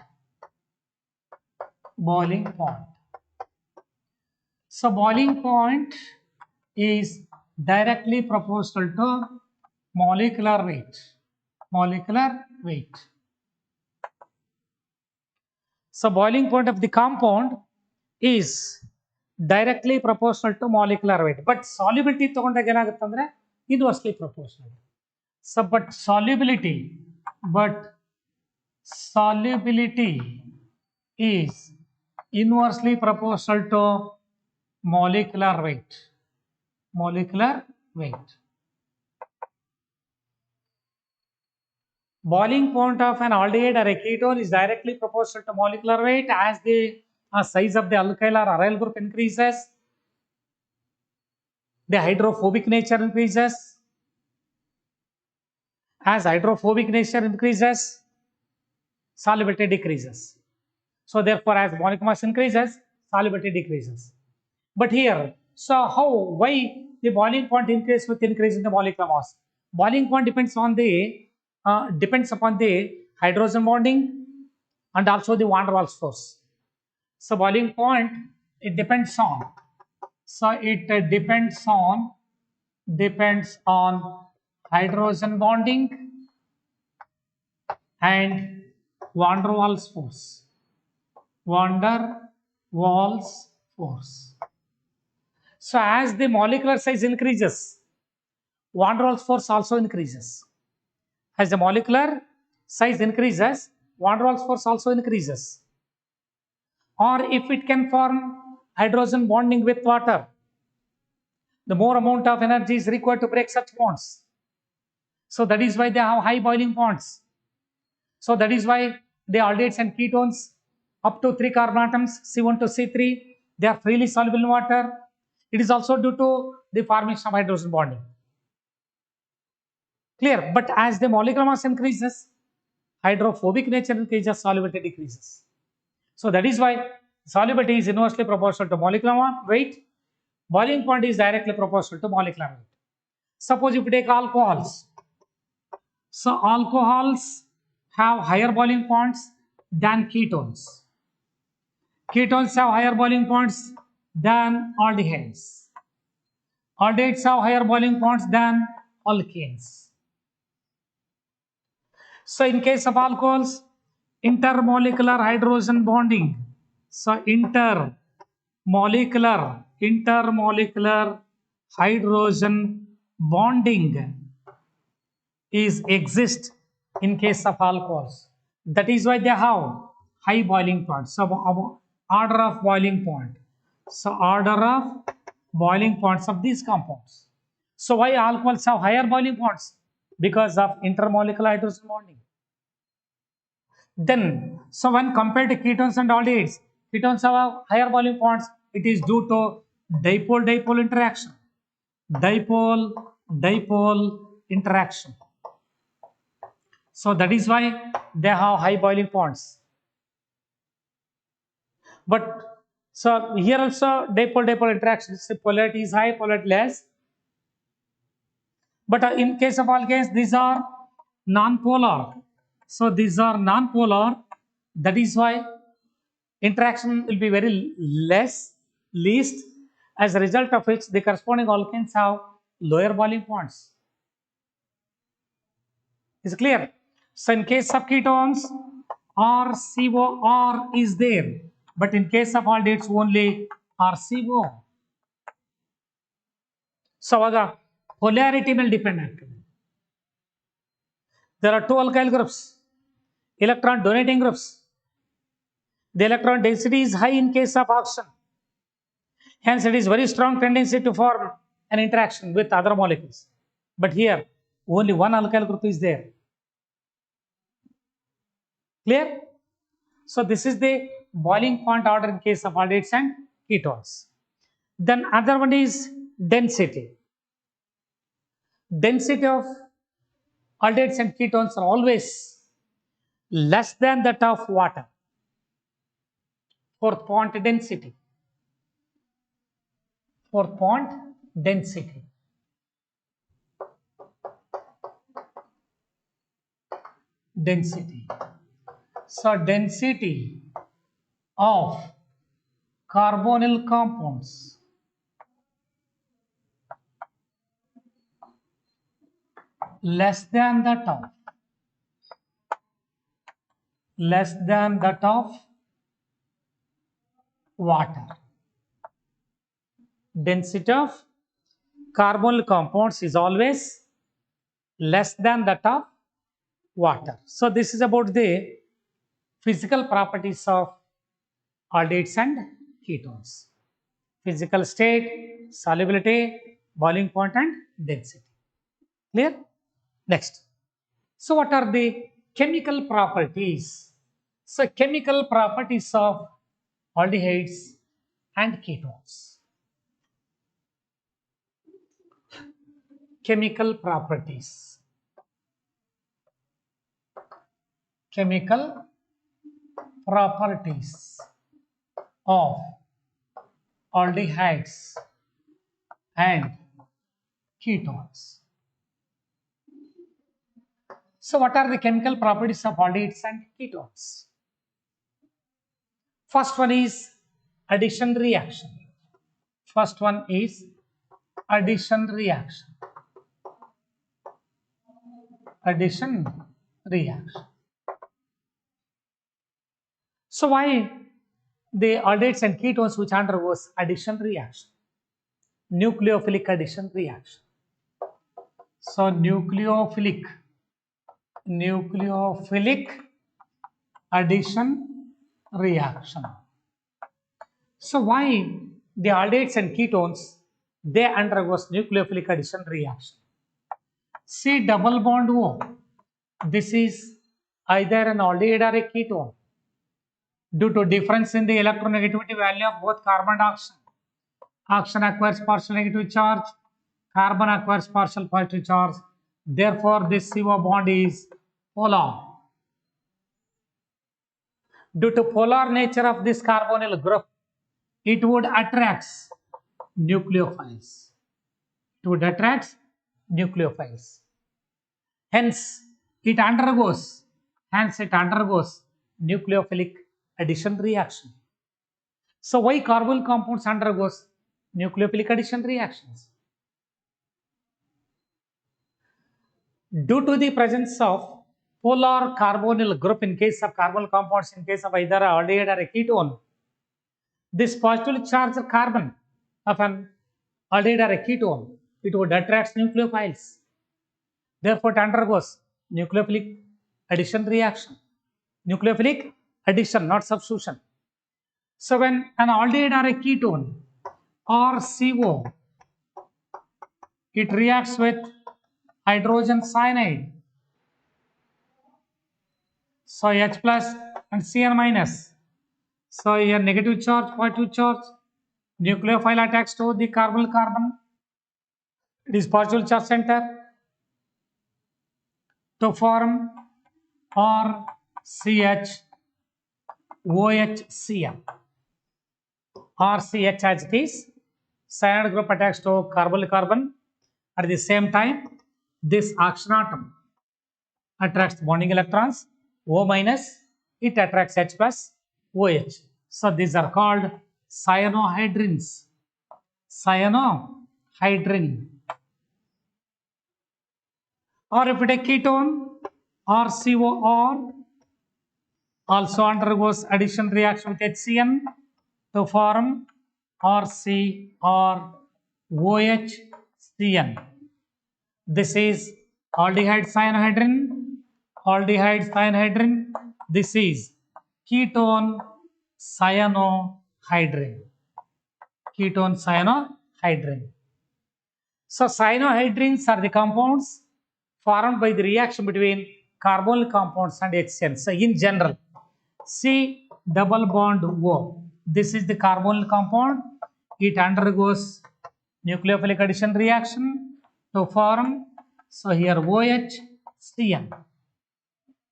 So boiling point is directly proportional to molecular weight. So boiling point of the compound is directly proportional to molecular weight. But solubility ತಗೊಂಡಾಗ ಏನಾಗುತ್ತೆ ಅಂದ್ರೆ inversely proportional. So but solubility is inversely proportional to molecular weight. Boiling point of an aldehyde or a ketone is directly proportional to molecular weight. As the size of the alkyl or aryl group increases, the hydrophobic nature increases. As hydrophobic nature increases, solubility decreases. So therefore, as molecular mass increases, solubility decreases. But here, so why the boiling point increases with increase in the molecular mass? Boiling point depends upon the hydrogen bonding and also the van der Waals force. So boiling point, it depends on. So it depends on hydrogen bonding and van der Waals force. Van der Waals force. So as the molecular size increases, van der Waals force also increases. As the molecular size increases, van der Waals force also increases. Or if it can form hydrogen bonding with water, the more amount of energy is required to break such bonds. So that is why they have high boiling points. So that is why the aldehydes and ketones up to 3 carbon atoms, C1 to C3, they are freely soluble in water. It is also due to the formation of hydrogen bonding. Clear? But as the molecular mass increases, hydrophobic nature increases, solubility decreases. So that is why solubility is inversely proportional to molecular weight. Boiling point is directly proportional to molecular weight. Suppose if you take alcohols. So alcohols have higher boiling points than ketones. Ketones have higher boiling points than aldehydes. Aldehydes have higher boiling points than alkanes. So in case of alcohols, intermolecular hydrogen bonding. So intermolecular hydrogen bonding exists in case of alcohols. That is why they have high boiling point. So order of boiling point. So order of boiling points of these compounds. So why alcohols have higher boiling points? Because of intermolecular hydrogen bonding. Then, so when compared to ketones and aldehydes, ketones have higher boiling points. It is due to dipole-dipole interaction. Dipole-dipole interaction. So that is why they have high boiling points. But so here also dipole-dipole interaction. So polarity is high, polarity less. But in case of alkanes, these are non-polar. So these are non-polar. That is why interaction will be very least, as a result of which the corresponding alkanes have lower boiling points. Is it clear? So in case of ketones, RCOR is there, but in case of aldehydes only RCO. So polarity will depend actually. There are two alkyl groups, electron donating groups. The electron density is high in case of oxygen. Hence, it is very strong tendency to form an interaction with other molecules. But here, only one alkyl group is there. Clear? So this is the boiling point order in case of aldehydes and ketones. Then other one is density. Density of aldehydes and ketones are always less than that of water. Fourth point, density. Fourth point, density. Density. So density of carbonyl compounds less than that of water. Density of carbonyl compounds is always less than that of water. So this is about the physical properties of aldehydes and ketones. Physical state, solubility, boiling point and density. Clear? Next. So what are the chemical properties? So chemical properties of aldehydes and ketones. Chemical properties. Chemical properties of aldehydes and ketones. So what are the chemical properties of aldehydes and ketones? First one is addition reaction. First one is addition reaction. Addition reaction. So why the aldehydes and ketones which undergoes addition reaction? Nucleophilic addition reaction. So nucleophilic addition reaction. So why the aldehydes and ketones they undergoes nucleophilic addition reaction? See double bond O. This is either an aldehyde or a ketone. Due to difference in the electronegativity value of both carbon and oxygen, oxygen acquires partial negative charge, carbon acquires partial positive charge. Therefore, this CO bond is polar. Due to polar nature of this carbonyl group, it would attract nucleophiles. It would attract nucleophiles. Hence, it undergoes nucleophilic addition reaction. So, why carbonyl compounds undergoes nucleophilic addition reactions? Due to the presence of polar carbonyl group in case of carbonyl compounds, in case of either a aldehyde or a ketone, this positively charged carbon of an aldehyde or a ketone, it would attract nucleophiles. Therefore, it undergoes nucleophilic addition reaction. Nucleophilic addition, not substitution. So, when an aldehyde or a ketone or CO, it reacts with hydrogen cyanide. So H plus and Cn minus. So here negative charge, positive charge. Nucleophile attacks to the carbon. It is positive charge center to form RCH OHCl. RCH as it is. Cyanide group attacks to carbon. At the same time, this oxygen atom attracts bonding electrons. O minus, it attracts H plus OH. So these are called cyanohydrins. Cyanohydrin. Or if it is a ketone or COR, also undergoes addition reaction with HCN to form RC or OHCN. This is aldehyde cyanohydrin. This is ketone cyanohydrin. So cyanohydrins are the compounds formed by the reaction between carbonyl compounds and HCN. So in general, C double bond O. This is the carbonyl compound. It undergoes nucleophilic addition reaction to form. So here OHCN.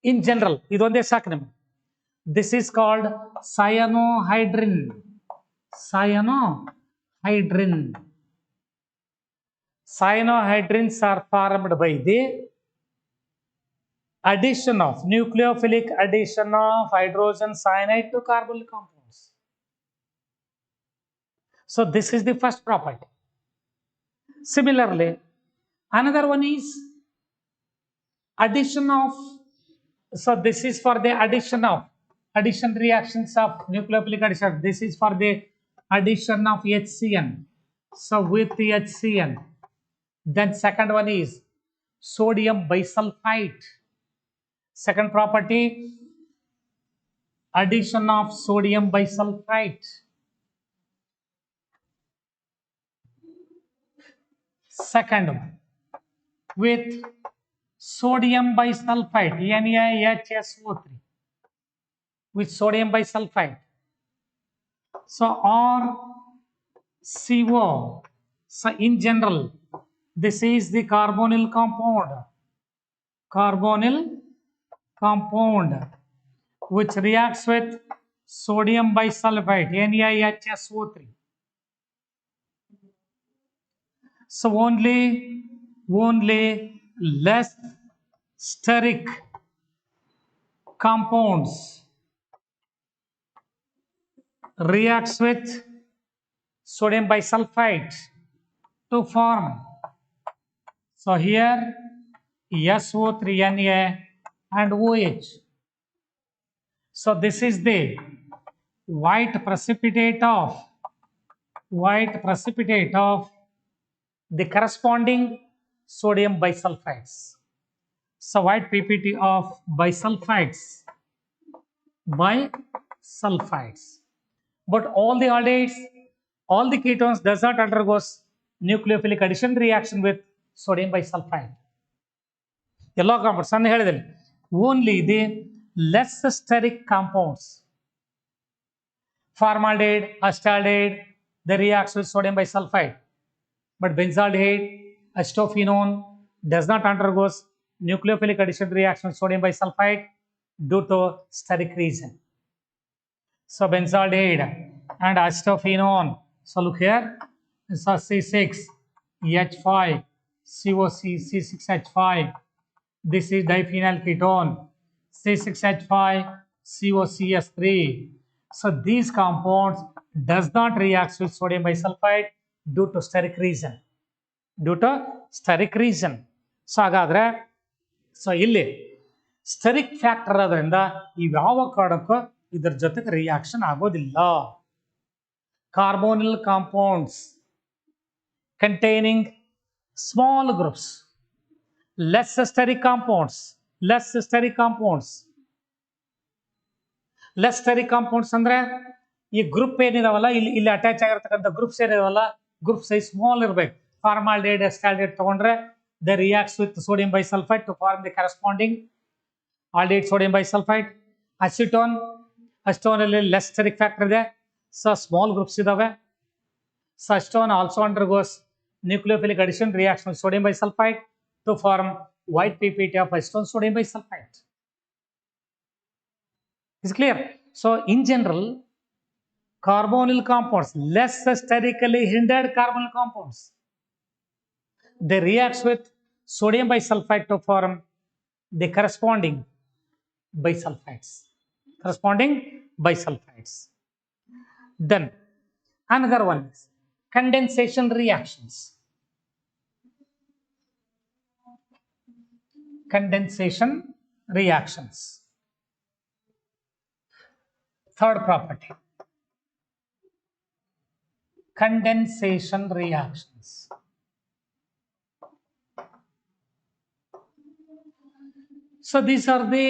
In general, this acronym. This is called cyanohydrin. Cyanohydrins are formed by the nucleophilic addition of hydrogen cyanide to carbonyl compounds. So this is the first property. Similarly, another one is addition of. So this is for the addition reactions of nucleophilic addition. This is for the addition of HCN. So with the HCN. Then second one is sodium bisulfite. Second property, addition of sodium bisulfite. Second one, with sodium bisulfite, NaHSO3, with sodium bisulfite. So RCO. So in general, this is the carbonyl compound. which reacts with sodium bisulfite, NiHSO3. So only less steric compounds reacts with sodium bisulfite to form. So here SO3Na and OH. So this is the white precipitate of the corresponding sodium bisulfites. So white PPT of bisulfites. But all the aldehydes, all the ketones does not undergo nucleophilic addition reaction with sodium bisulfite. Yellow compounds, only the less steric compounds, formaldehyde, acetaldehyde, they reacts with sodium bisulfite. But benzaldehyde, acetophenone does not undergo nucleophilic addition reaction with sodium bisulfite due to steric reason. So benzaldehyde and acetophenone. So look here, this is C6H5, COC, C6H5. This is diphenyl ketone, C6H5, COCS3. So these compounds does not react with sodium bisulfite due to steric reason. So ಹಾಗಾದ್ರೆ ಇಲ್ಲಿ steric factor ಆದ್ರಿಂದ ಇವ್ಯಾವ ಕಾರಣಕ್ಕೂ ಇದರ ಜೊತೆಗೆ reaction ಆಗೋದಿಲ್ಲ. Carbonyl compounds containing small groups, less steric compounds ಅಂದ್ರೆ ಈ group ಏನಿದಾವಲ್ಲ, ಇಲ್ಲಿ ಅಟ್ಯಾಚ್ ಆಗಿರ್ತಕ್ಕಂಥ ಗ್ರೂಪ್ಸ್ ಏನಿದಾವಲ್ಲ, ಗ್ರೂಪ್ ಸೈಜ್ ಸ್ಮಾಲ್ ಇರಬೇಕು. ಫಾರ್ಮಾಲ್ಡಿಹೈಡ್, ಅಸಿಟಾಲ್ಡಿಹೈಡ್ ತಗೊಂಡ್ರೆ they reacts with sodium bisulfite to form the corresponding aldehyde sodium bisulfite. Acetone ಅಲ್ಲಿ less steric factor ಇದೆ, so small groups ಇದಾವೆ. So acetone also undergoes nucleophilic addition reaction with sodium bisulfite to form white PPT of acetone sodium bisulfite. Is clear? So in general, carbonyl compounds, less sterically hindered carbonyl compounds, they react with sodium bisulfite to form the corresponding bisulfites. Then another one is condensation reactions. Third property, condensation reactions. So these are the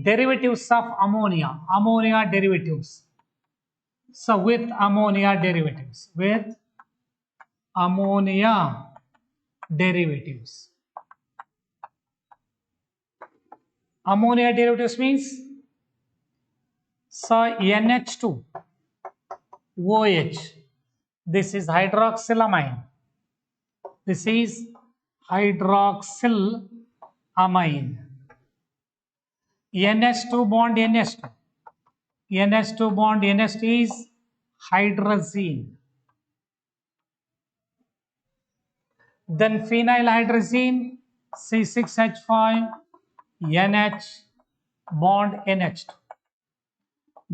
derivatives of ammonia derivatives. So with ammonia derivatives, ammonia derivatives means, so NH2 OH, this is hydroxylamine, NH2 bond NH2 is hydrazine. Then phenylhydrazine, C6H5 NH bond NH2.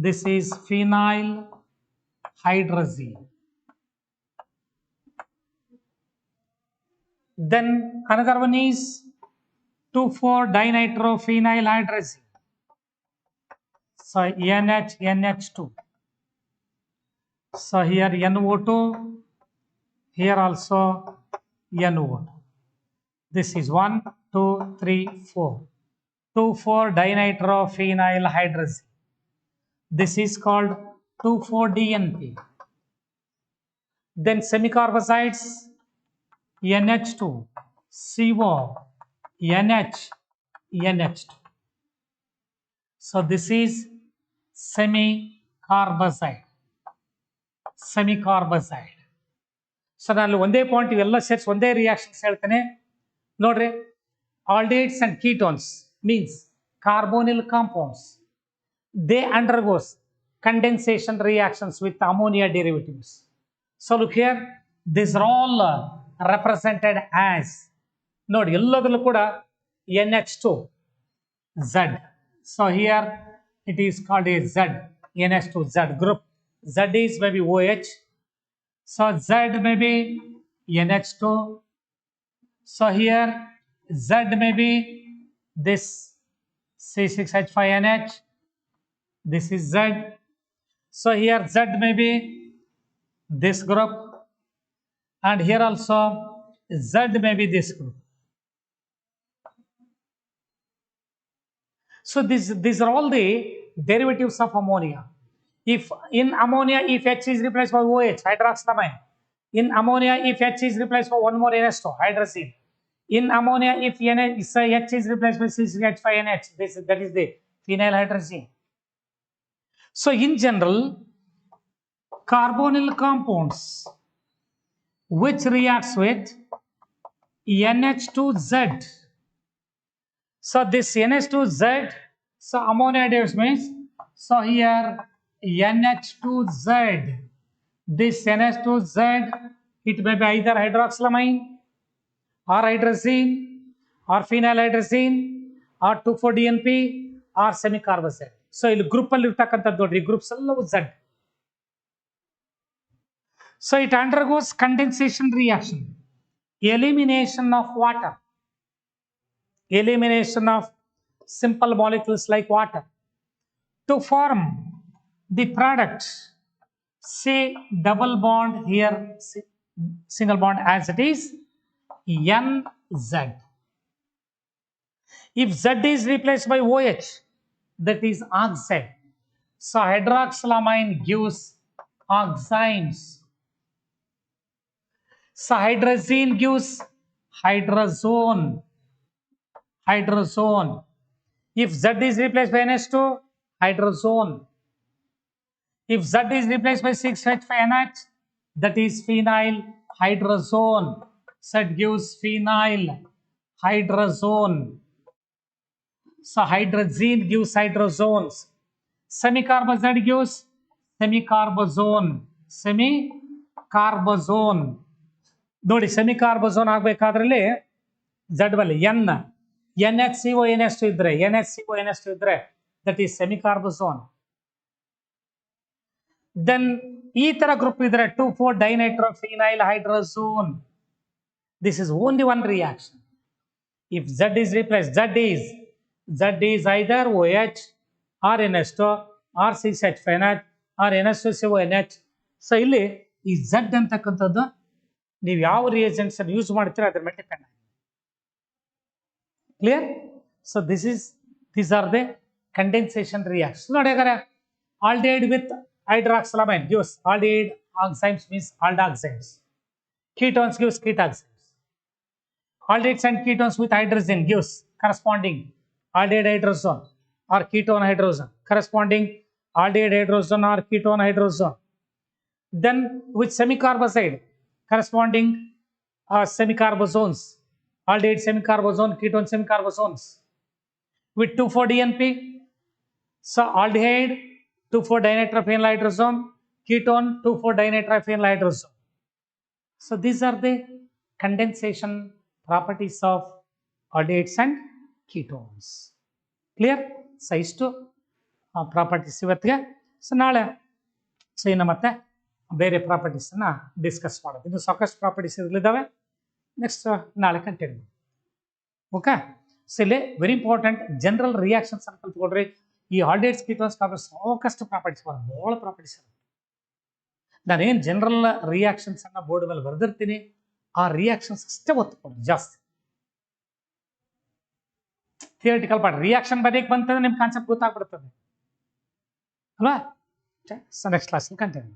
This is phenylhydrazine. Then another one is 2,4-dinitrophenylhydrazine. So NH2. So here NO2, here also NO2. This is 1, 2, 3, 4. 2,4-dinitrophenylhydrazine. This is called 2,4-DNP. Then semicarbazides, NH2, CO, NH2. So this is semicarbazide. So ನಾನು ಒಂದೇ point ಇವೆಲ್ಲ ಸೇರಿಸಿ ಒಂದೇ reactions ಹೇಳ್ತೇನೆ ನೋಡ್ರಿ. aldehydes and ketones means carbonyl compounds, they undergoes condensation reactions with ammonia derivatives. So look here, these are all represented as ನೋಡಿ ಎಲ್ಲದರಲ್ಲೂ ಕೂಡ NH2 Z. So here it is called a Z, NH2 Z group. Z is maybe OH. So Z may be NH2. So here Z may be this C6H5NH. This is Z. So here Z may be this group, and here also Z may be this group. So these are all the derivatives of ammonia. If in ammonia, if H is replaced by OH, hydroxylamine. In ammonia, if H is replaced by one more NH2, hydrazine. In ammonia, if H is replaced by C6H5NH, that is the phenylhydrazine. So in general, carbonyl compounds which reacts with NH2Z. So this NH2Z, so ammonia means, so here NH2Z, this NH2Z, it may be either hydroxylamine or hydrazine or phenylhydrazine or 2,4-DNP or semicarbazide. So ಇಲ್ಲಿ group ಅಲ್ಲಿ ಇರ್ತಕ್ಕಂಥದ್ದು ನೋಡ್ರಿ, groups ಎಲ್ಲವೂ Z. So it undergoes condensation reaction, elimination of water, elimination of simple molecules like water to form the product C double bond here, single bond as it is NZ. If Z is replaced by OH, that is oxide. So hydroxylamine gives oximes. So hydrazine gives hydrazone. Hydrazone. If Z is replaced by NH2, hydrazone. If Z is replaced by 6H5NH, that is phenyl hydrazone. Z gives phenyl hydrazone. So hydrazine gives hydrozones. Semicarbazide gives semicarbazone. Semicarbazone. ನೋಡಿ ಸೆಮಿಕಾರ್ಬಜೋನ್ ಆಗ್ಬೇಕಾದ್ರಲ್ಲಿ Z ಬಲ್ಲಿ NHCO NH2 ಇದ್ರೆ, NHCO NH2 ಇದ್ರೆ, that is semicarbazone. Then ಈ ತರ group ಇದ್ರೆ 2,4-dinitrophenylhydrazone. This is only one reaction. If Z is replaced, Z is either OH or NH2 or C6H5NH or NH2CONH. So ಇಲ್ಲಿ ಈ Z ಅಂತಕ್ಕಂಥದ್ದು ನೀವು ಯಾವ ರಿಯೇಜೆಂಟ್ಸ್ ಅನ್ನು ಯೂಸ್ ಮಾಡ್ತೀರಾ ಅದ್ರ ಮೇಲೆ ಡಿಪೆಂಡ್ ಆಗಿದೆ. Clear? So these are the condensation reactions. ನೋಡಿ ಹಾಗಾದ್ರೆ aldehyde with hydroxylamine gives aldehyde, oximes means aldoximes. Ketones gives ketoximes. Aldehydes and ketones with hydrazine gives corresponding aldehyde hydrazone or ketone hydrazone, corresponding aldehyde hydrazone or ketone hydrazone. Then with semicarbazide, corresponding semicarbazones, aldehyde semicarbazone, ketone semicarbazones. With 2,4-DNP, so aldehyde 2,4-dinitrophenylhydrazone, ketone 2,4-dinitrophenylhydrazone. So these are the condensation properties of aldehydes and ketones. Clear? So ಇಷ್ಟು properties ಇವತ್ತಿಗೆ. So ನಾಳೆ so ಇನ್ನು ಮತ್ತೆ ಬೇರೆ ಪ್ರಾಪರ್ಟೀಸನ್ನು discuss ಮಾಡೋದು. ಇದು ಸಾಕಷ್ಟು properties ಇರಲಿದ್ದಾವೆ. Next ನಾಳೆ ಕಂಟಿನ್ಯೂ. ಓಕೆ. ಸೊ ಇಲ್ಲಿ ವೆರಿ ಇಂಪಾರ್ಟೆಂಟ್ ಜನರಲ್ ರಿಯಾಕ್ಷನ್ಸ್ ಅಂತ ಕಲ್ತ್ಕೊಳ್ರಿ. ಈ ಆಲ್ಡಿಹೈಡ್ಸ್ ಕೀಟೋನ್ಸ್ ಸಾಕಷ್ಟು ಪ್ರಾಪರ್ಟೀಸ್ ಬರೋದು, ಭಾಳ ಪ್ರಾಪರ್ಟೀಸ್ ಇರುತ್ತೆ. ನಾನೇನು ಜನರಲ್ ರಿಯಾಕ್ಷನ್ಸ್ ಅನ್ನ ಬೋರ್ಡ್ ಮೇಲೆ ಬರೆದಿರ್ತೀನಿ, ಆ ರಿಯಾಕ್ಷನ್ಸ್ ಅಷ್ಟೇ ಒತ್ತು ಕೊಡಿ ಜಾಸ್ತಿ. ಥಿಯರಿಟಿಕಲ್ ಪಾರ್ಟ್ ರಿಯಾಕ್ಷನ್ ಬರೆಯಕ್ಕೆ ಬಂತಂದ್ರೆ ನಿಮ್ಮ ಕಾನ್ಸೆಪ್ಟ್ ಗೊತ್ತಾಗ್ಬಿಡ್ತದೆ ಅಲ್ವಾ? ಸೊ ನೆಕ್ಸ್ಟ್ ಕ್ಲಾಸಲ್ಲಿ ಕಂಟಿನ್ಯೂ.